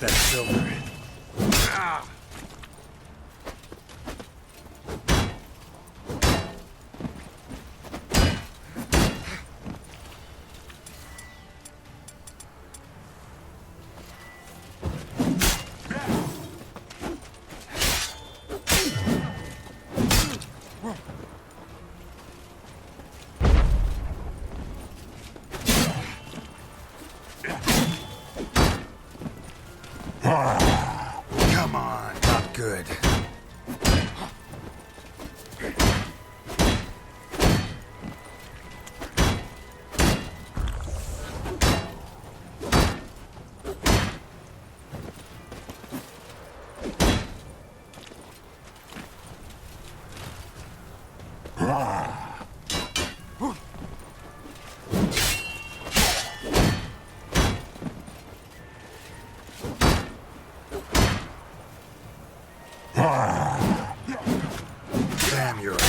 like that silver. Ah! Come on, not good. Damn, you're early.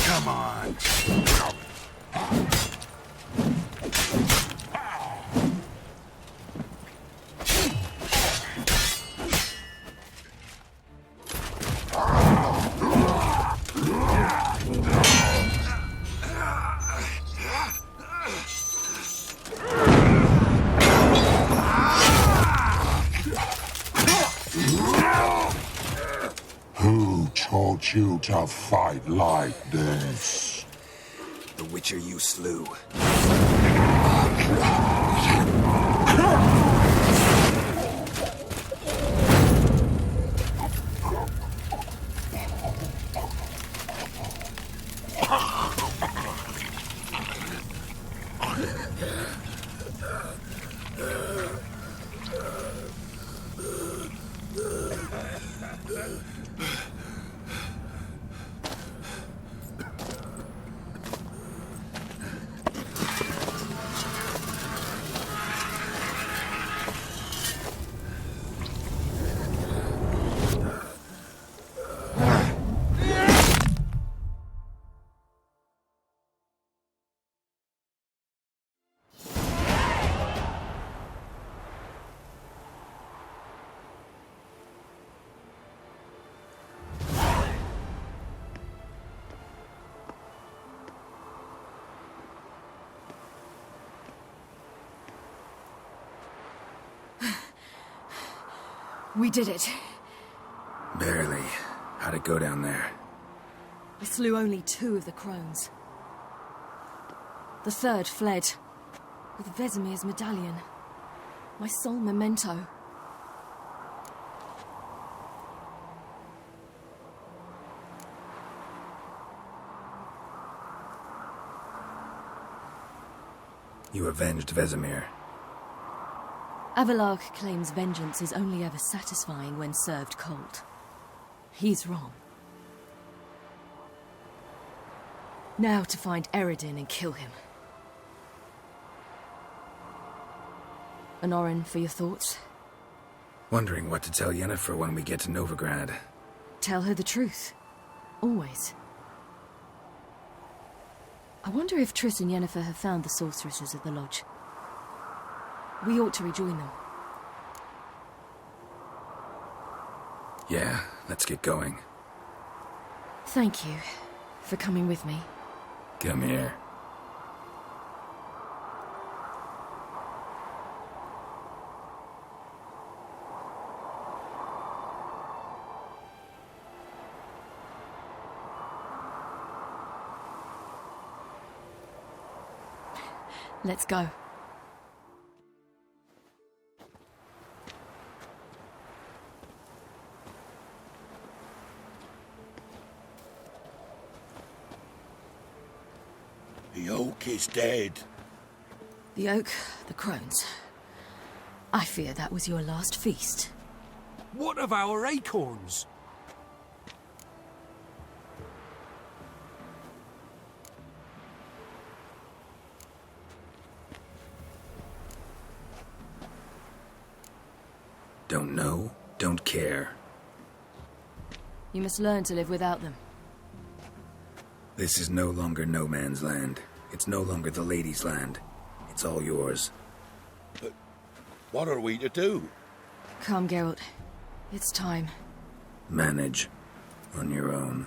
Come on. Who taught you to fight like this? The Witcher you slew. We did it. Barely. How'd it go down there? I slew only 2 of the crones. The third fled, with Vesemir's medallion. My sole memento. You avenged Vesemir. Avalark claims vengeance is only ever satisfying when served cold. He's wrong. Now to find Eredin and kill him. Anorin, for your thoughts? Wondering what to tell Yennefer when we get to Novigrad. Tell her the truth. Always. I wonder if Triss and Yennefer have found the sorceresses at the lodge. We ought to rejoin them. Yeah, let's get going. Thank you for coming with me. Come here. Let's go. The oak is dead. The oak, the crones. I fear that was your last feast. What of our acorns? Don't know, don't care. You must learn to live without them. This is no longer no man's land. It's no longer the lady's land. It's all yours. But what are we to do? Come, Geralt. It's time. Manage. On your own.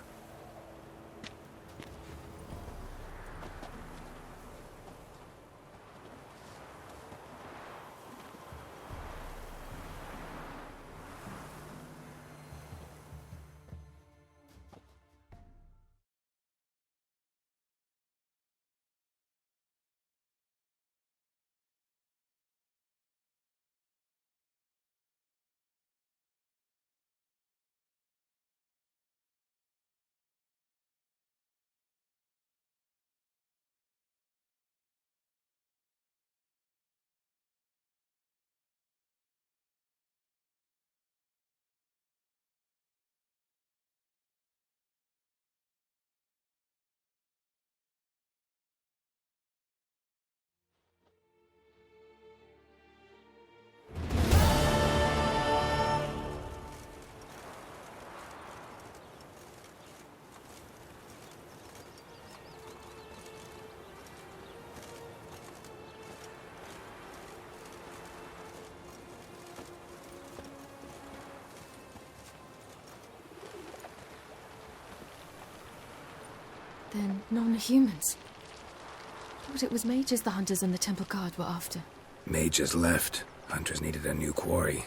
Then non-humans. Thought it was mages the hunters and the temple guard were after. Mages left. Hunters needed a new quarry.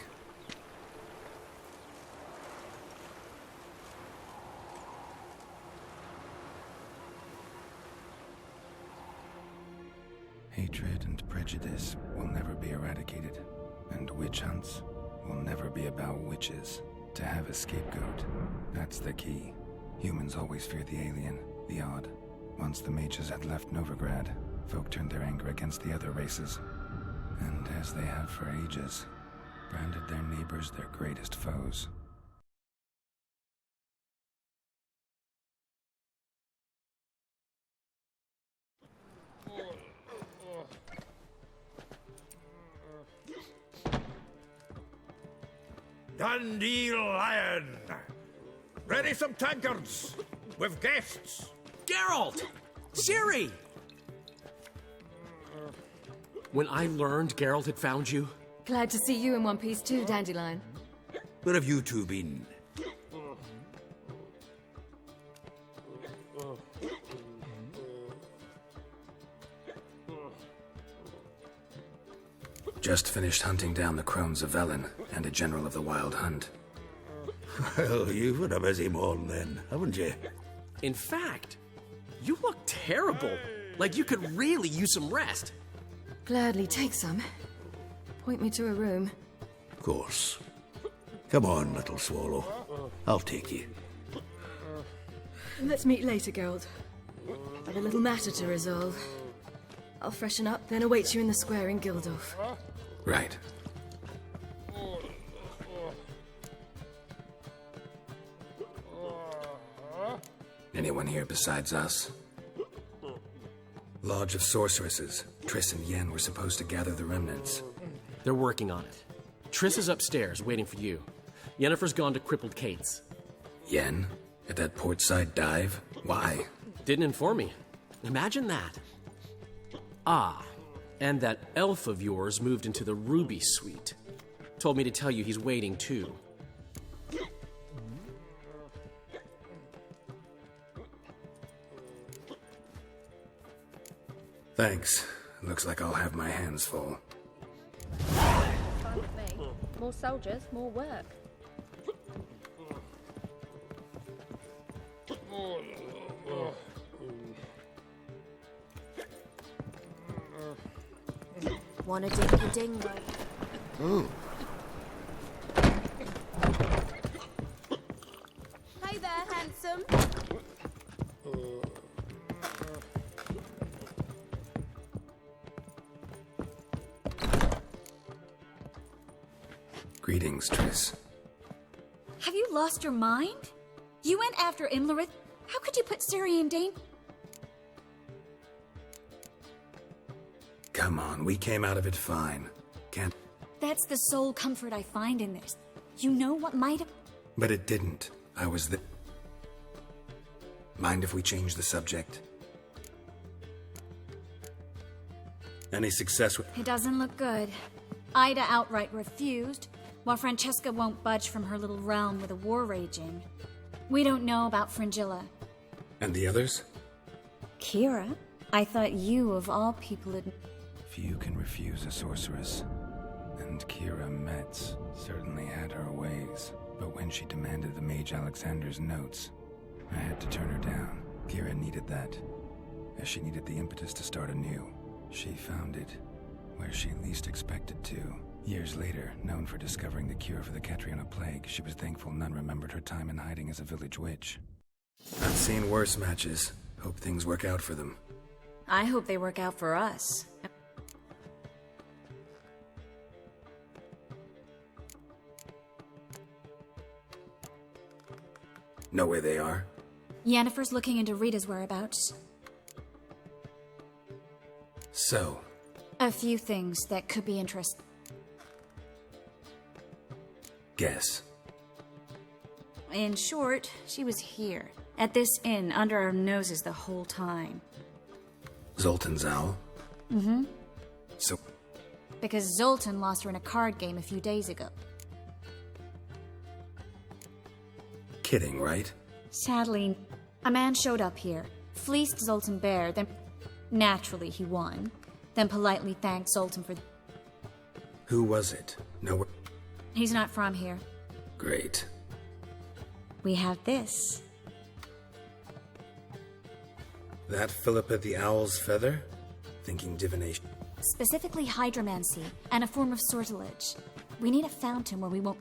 Hatred and prejudice will never be eradicated, and witch hunts will never be about witches. To have a scapegoat, that's the key. Humans always fear the alien, the odd. Once the mages had left Novigrad, folk turned their anger against the other races. And as they have for ages, branded their neighbors their greatest foes. Dandelion! Ready some tankards! With guests! Geralt! Ciri! When I learned Geralt had found you, Glad to see you in one piece too, Dandelion. Where have you two been? Just finished hunting down the crones of Velen and a general of the Wild Hunt. Well, you've had a busy morning then, haven't you? in fact, you look terrible. Like you could really use some rest. Gladly take some. Point me to a room. Of course. Come on, little swallow. I'll take you. Let's meet later, Geralt. I've a little matter to resolve. I'll freshen up, then await you in the square in Gildorf. Right. Anyone here besides us? Lodge of Sorceresses. Triss and Yen were supposed to gather the remnants. They're working on it. Triss is upstairs, waiting for you. Yennefer's gone to Crippled Kate's. Yen? At that portside dive? Why? Didn't inform me. Imagine that. Ah, and that elf of yours moved into the Ruby Suite. Told me to tell you he's waiting too. Thanks. Looks like I'll have my hands full. Fine with me. More soldiers, more work. Wanna dink a dingo? Hey there, handsome. Greetings, Triss. Have you lost your mind? You went after IMLERITH. How could you put Ciri in danger? Come on, we came out of it fine. Can't... That's the sole comfort I find in this. You know what might have... But it didn't. I was the... Mind if we change the subject? Any success with... It doesn't look good. Ida outright refused, while Francesca won't budge from her little realm with a war raging. We don't know about Fringilla. And the others? Kira? I thought you, of all people, had... Few can refuse a sorceress. And Kira Metz certainly had her ways. But when she demanded the Mage Alexander's notes, I had to turn her down. Kira needed that, as she needed the impetus to start anew. She found it where she least expected to. Years later, known for discovering the cure for the Catriona plague, she was thankful none remembered her time in hiding as a village witch. I've seen worse matches. Hope things work out for them. I hope they work out for us. Know where they are? Yennefer's looking into Rita's whereabouts. So, A few things that could be interesting. guess. In short, she was here, at this inn, under our noses the whole time. Zoltan's owl? Mm-hmm. So, Because Zoltan lost her in a card game a few days ago. kidding, right? Sadly, a man showed up here, fleeced Zoltan bare, then... Naturally, he won. Then politely thanked Zoltan for... Who was it? No. He's not from here. Great. We have this. That Philippa the Owl's feather? Thinking divination. Specifically hydromancy, and a form of sortilege. We need a fountain where we won't...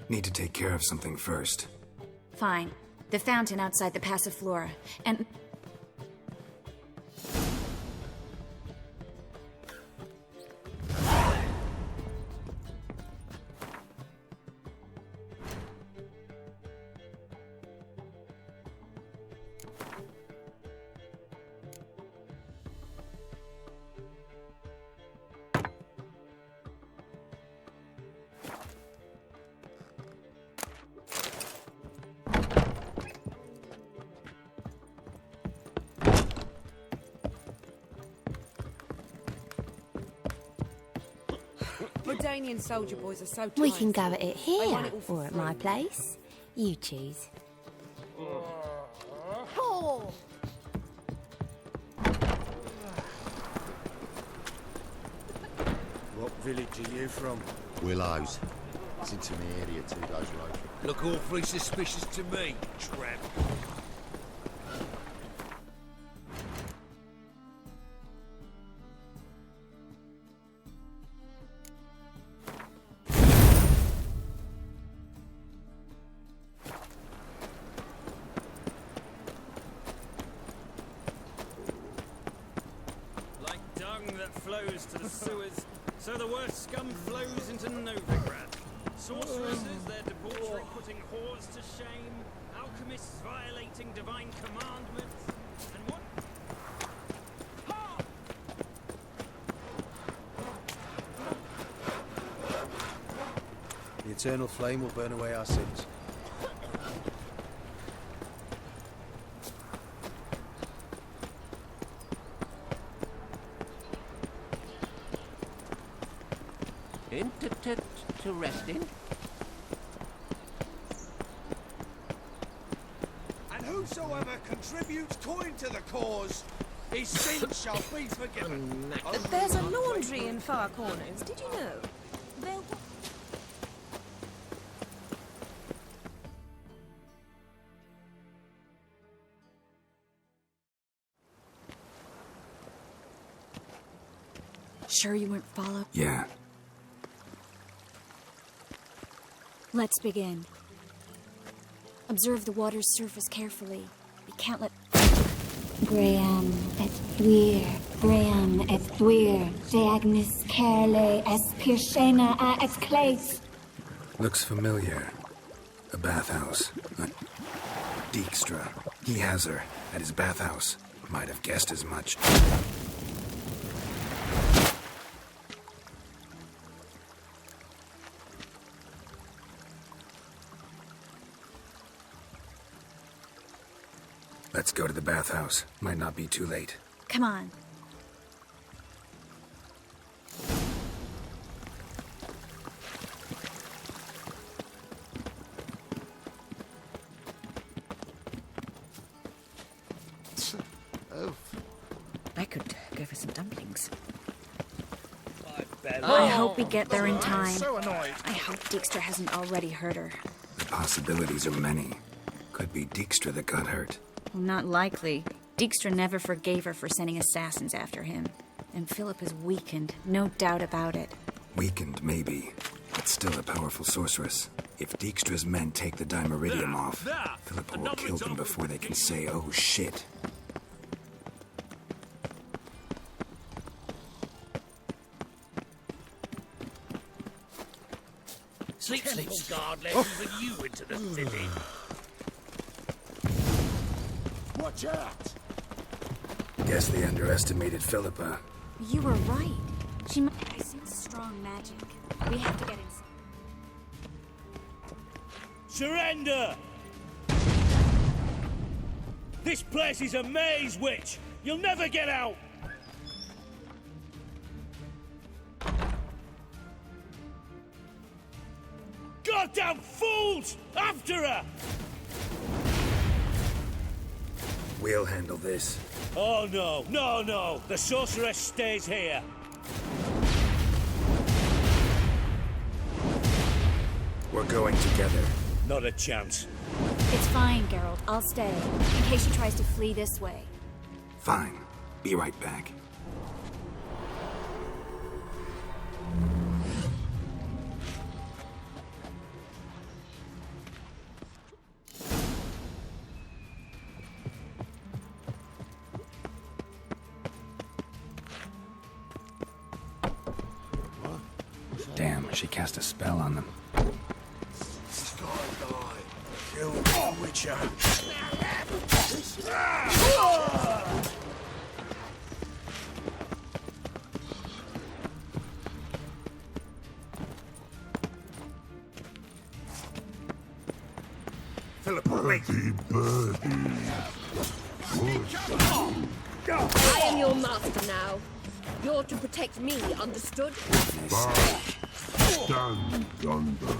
Need to take care of something first. Fine. The fountain outside the Passiflora, and... Redanian soldier boys are so tight. We can go at it They here want it all for or at free. my place. You choose. What village are you from? Willows. It's into my area 2 days later. Look awfully suspicious to me, tramp. Like dung that flows to the sewers, so the worst scum flows into Novigrad. Sorceresses, their debauchery putting whores to shame, alchemists violating divine commandments, and what? The eternal flame will burn away our sins. Interesting. And whosoever contributes coin to the cause, his sins shall be forgiven. There's a laundry in Far Corners, did you know? They'll... Sure you weren't followed? Yeah. Let's begin. Observe the water's surface carefully. We can't let... Brian et thuir, Brian et thuir, Deagnis Kerle es Pirshena a es Clace. Looks familiar. A bathhouse. Dijkstra. He has her at his bathhouse. Might have guessed as much. Let's go to the bathhouse. Might not be too late. Come on. I could go for some dumplings. I hope we get there in time. So annoyed. I hope Dijkstra hasn't already hurt her. The possibilities are many. Could be Dijkstra that got hurt. Well, not likely. Dijkstra never forgave her for sending assassins after him. And Philip is weakened, no doubt about it. Weakened, maybe, but still a powerful sorceress. If Dijkstra's men take the Dimeridium off, Philippa will kill them before they can say, oh shit. Sleep, guard let even you into the city. Watch out! Guess they underestimated Philippa. You were right. I sense strong magic. We have to get inside. Surrender! This place is a maze, witch! You'll never get out! Goddamn fools! After her! We'll handle this. Oh no, no, no! The sorceress stays here. We're going together. Not a chance. It's fine, Geralt. I'll stay, in case she tries to flee this way. Fine. Be right back. Damn, she cast a spell on them. Kill the Witcher. Philippa, wait. I am your master now. You're to protect me, understood? Stand yonder.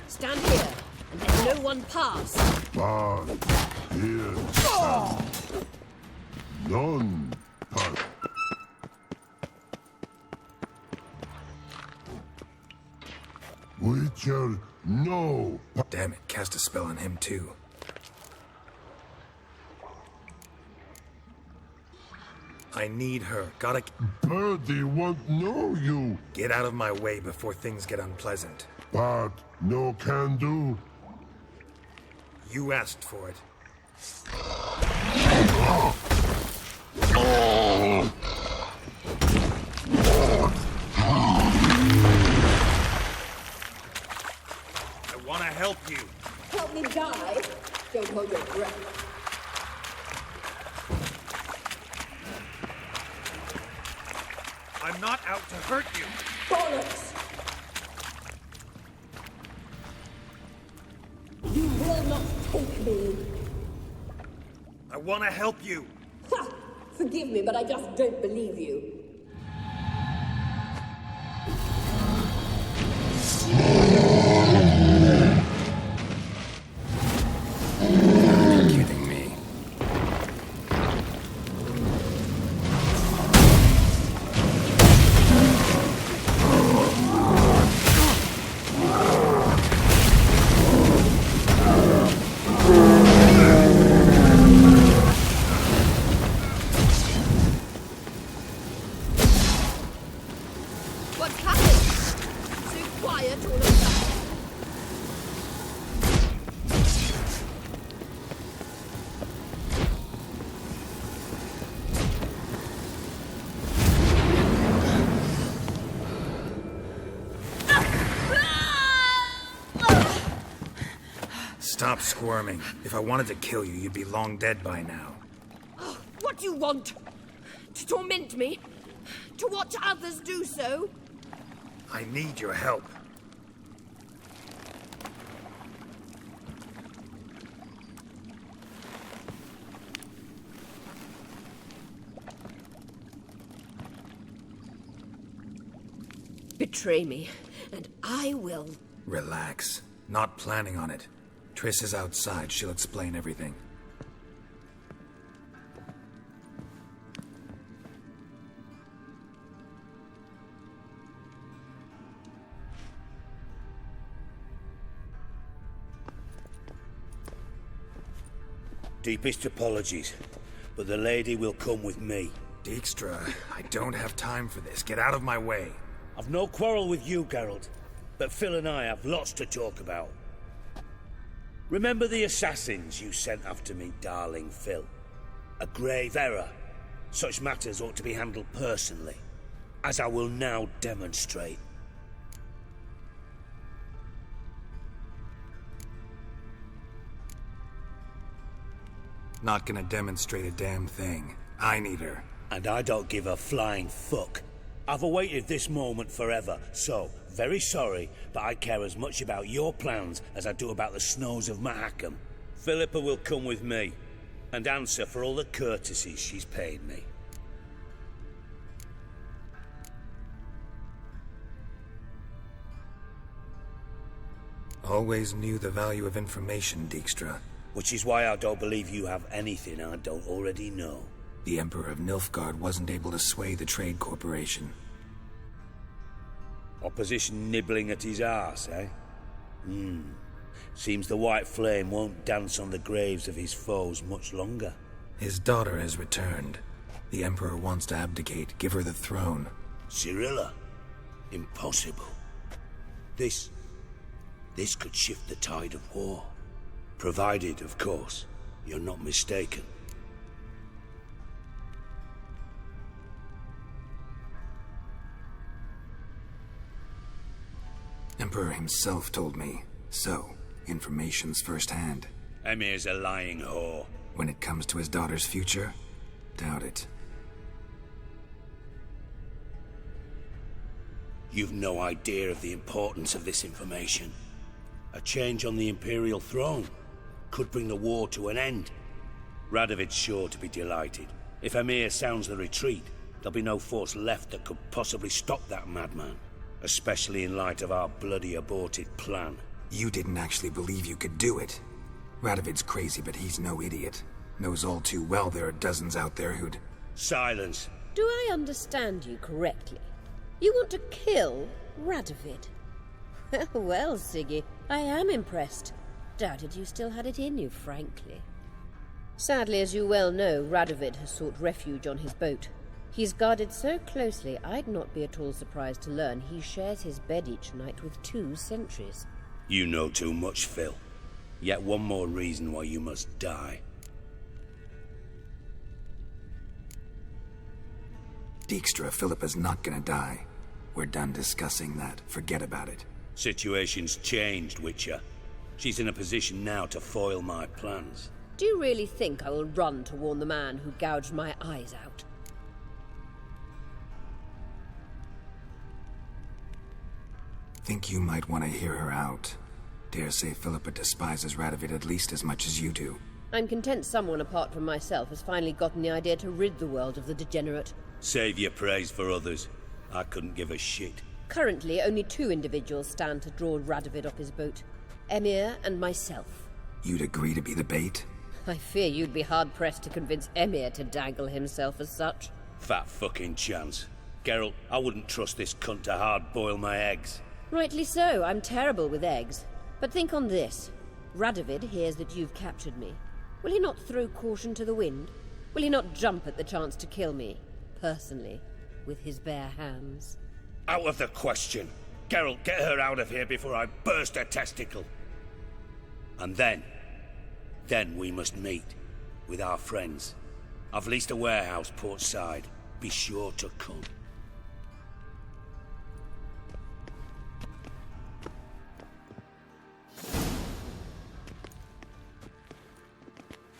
Stand here and let no one pass. But here stand. None pass. Witcher, no. Damn it, cast a spell on him too. I need her. Gotta... Birdie won't know you. Get out of my way before things get unpleasant. But no can do. You asked for it. I want to help you. Help me die. Don't hold your breath. I'm not out to hurt you. Bollocks! You will not take me. I want to help you. Ha! Forgive me, but I just don't believe you. You're kidding me. What's happened? So quiet all of a sudden. Stop squirming. If I wanted to kill you, you'd be long dead by now. What do you want? To torment me? To watch others do so? I need your help. Betray me, and I will... Relax. Not planning on it. Triss is outside. She'll explain everything. Deepest apologies, but the lady will come with me. Dijkstra, I don't have time for this. Get out of my way. I've no quarrel with you, Geralt, but Phil and I have lots to talk about. Remember the assassins you sent after me, darling Phil? A grave error. Such matters ought to be handled personally, as I will now demonstrate. Not gonna demonstrate a damn thing. I need her. And I don't give a flying fuck. I've awaited this moment forever, so, very sorry, but I care as much about your plans as I do about the snows of Mahakam. Philippa will come with me, and answer for all the courtesies she's paid me. Always knew the value of information, Dijkstra. Which is why I don't believe you have anything I don't already know. The Emperor of Nilfgaard wasn't able to sway the Trade Corporation. Opposition nibbling at his arse, eh? Seems the White Flame won't dance on the graves of his foes much longer. His daughter has returned. The Emperor wants to abdicate, give her the throne. Cyrilla? Impossible. This could shift the tide of war. Provided, of course, you're not mistaken. Emperor himself told me. So, information's firsthand. Emir's a lying whore. When it comes to his daughter's future, doubt it. You've no idea of the importance of this information. A change on the Imperial throne could bring the war to an end. Radovid's sure to be delighted. If Emir sounds the retreat, there'll be no force left that could possibly stop that madman. Especially in light of our bloody aborted plan. You didn't actually believe you could do it. Radovid's crazy, but he's no idiot. Knows all too well there are dozens out there who'd... Silence. Do I understand you correctly? You want to kill Radovid? Well, Siggy, I am impressed. Doubted you still had it in you, frankly. Sadly, as you well know, Radovid has sought refuge on his boat. He's guarded so closely, I'd not be at all surprised to learn he shares his bed each night with 2 sentries. You know too much, Phil. Yet one more reason why you must die. Dijkstra, Philippa's not gonna die. We're done discussing that. Forget about it. Situation's changed, Witcher. She's in a position now to foil my plans. Do you really think I will run to warn the man who gouged my eyes out? Think you might want to hear her out. Dare say Philippa despises Radovid at least as much as you do. I'm content someone apart from myself has finally gotten the idea to rid the world of the degenerate. Save your praise for others. I couldn't give a shit. Currently, only 2 individuals stand to draw Radovid off his boat. Emir and myself. You'd agree to be the bait? I fear you'd be hard-pressed to convince Emir to dangle himself as such. Fat fucking chance. Geralt, I wouldn't trust this cunt to hard-boil my eggs. Rightly so, I'm terrible with eggs. But think on this. Radovid hears that you've captured me. Will he not throw caution to the wind? Will he not jump at the chance to kill me, personally, with his bare hands? Out of the question. Geralt, get her out of here before I burst her testicle. And then we must meet, with our friends. I've leased a warehouse port side. Be sure to come.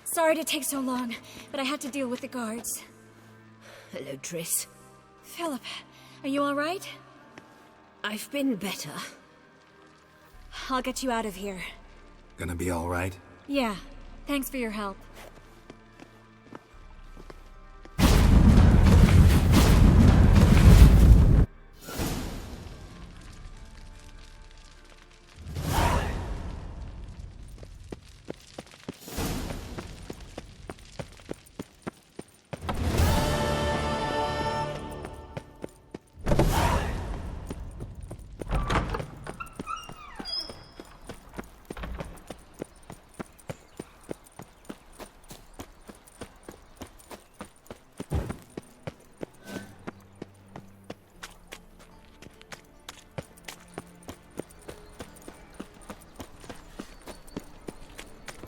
Sorry to take so long, but I had to deal with the guards. Hello, Triss. Philip, are you all right? I've been better. I'll get you out of here. Gonna be all right? Yeah. Thanks for your help.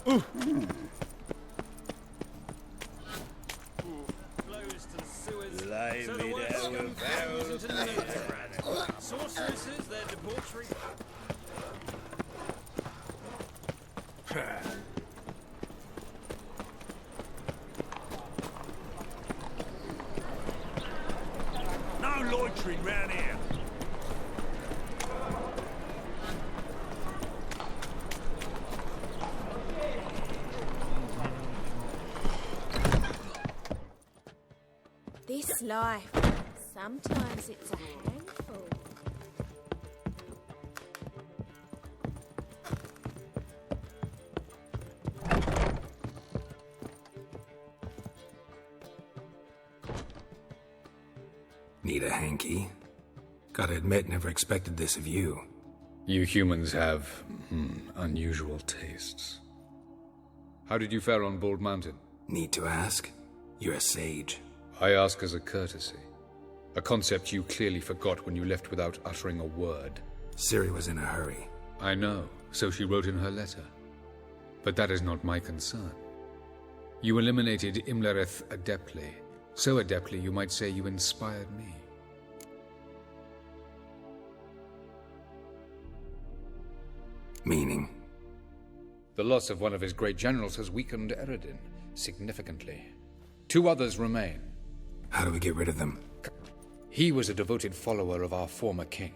Flows to the sewers, Lie so me the worst down scum with flows barrel into Novigrad. Sorceresses, their debauchery. No loitering round here. This life, sometimes it's a handful. Need a hanky? Gotta admit, never expected this of you. You humans have, unusual tastes. How did you fare on Bald Mountain? Need to ask? You're a sage. I ask as a courtesy. A concept you clearly forgot when you left without uttering a word. Ciri was in a hurry. I know, so she wrote in her letter. But that is not my concern. You eliminated IMLERITH adeptly. So adeptly you might say you inspired me. Meaning? The loss of one of his great generals has weakened Eredin significantly. 2 others remain. How do we get rid of them? He was a devoted follower of our former king.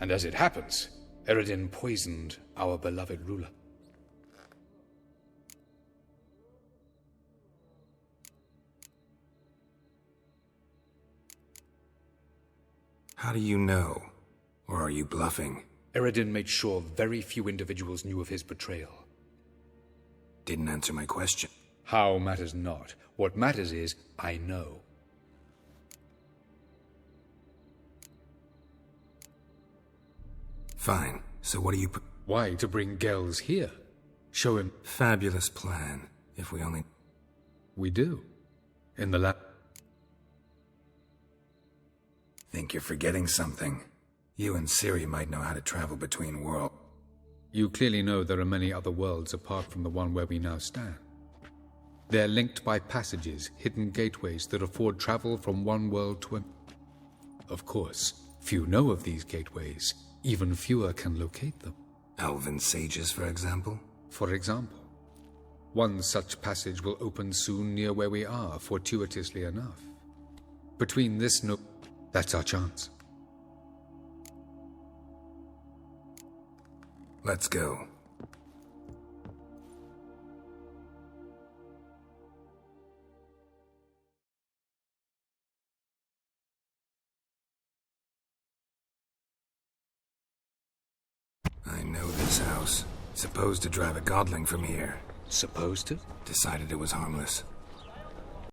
And as it happens, Eredin poisoned our beloved ruler. How do you know? Or are you bluffing? Eredin made sure very few individuals knew of his betrayal. Didn't answer my question. How matters not. What matters is, I know. Fine. So what do you... Why, to bring Gels here? Show him... Fabulous plan. If we only... We do. In the lab... Think you're forgetting something. You and Ciri might know how to travel between worlds. You clearly know there are many other worlds apart from the one where we now stand. They're linked by passages, hidden gateways that afford travel from one world to another. Of course, few know of these gateways. Even fewer can locate them. Elven sages, for example? For example. One such passage will open soon near where we are, fortuitously enough. Between this nook, that's our chance. Let's go. I know this house. Supposed to drive a godling from here. Supposed to? Decided it was harmless.